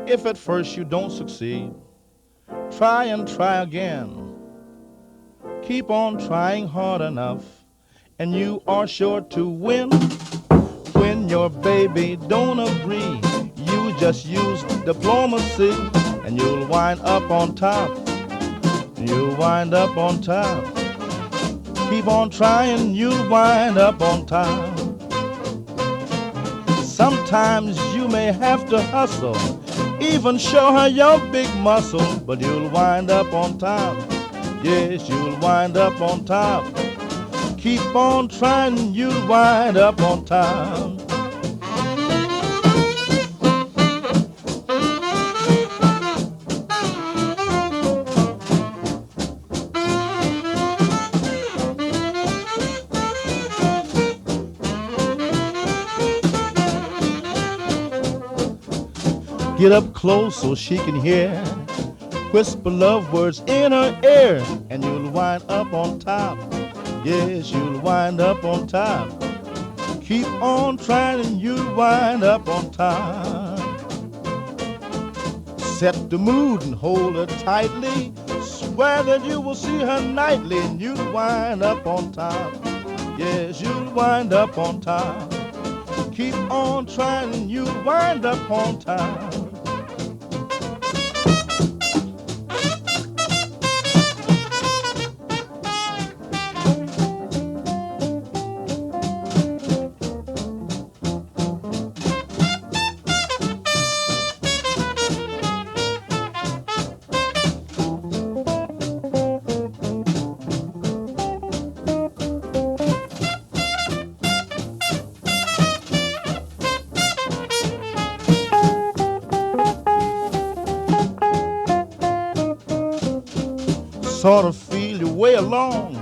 If at first you don't succeed, try and try again. Keep on trying hard enough, and you are sure to win. When your baby don't agree, you just use diplomacy, and you'll wind up on top. You'll wind up on top. Keep on trying, you'll wind up on top. Sometimes you may have to hustle, even show her your big muscle, but you'll wind up on top. Yes, you'll wind up on top. Keep on trying, you'll wind up on top. Get up close so she can hear. Whisper love words in her ear, and you'll wind up on top. Yes, you'll wind up on top. Keep on trying and you'll wind up on top. Set the mood and hold her tightly. Swear that you will see her nightly, and you'll wind up on top. Yes, you'll wind up on top. Keep on trying and you'll wind up on top. Sort of feel your way along,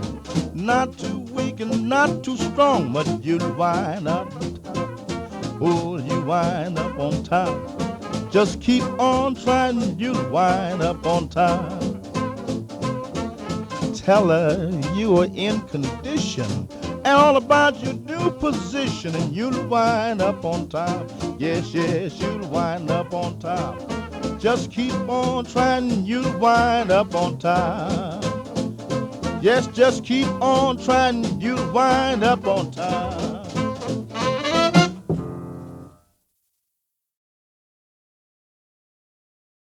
not too weak and not too strong, but you'll wind up on top. Oh, you wind up on top. Just keep on trying, you'll wind up on top. Tell her you are in condition and all about your new position, and you'll wind up on top. Yes, yes, you'll wind up on top. Just keep on trying, you'll wind up on top. Yes, just keep on trying, you'll wind up on top.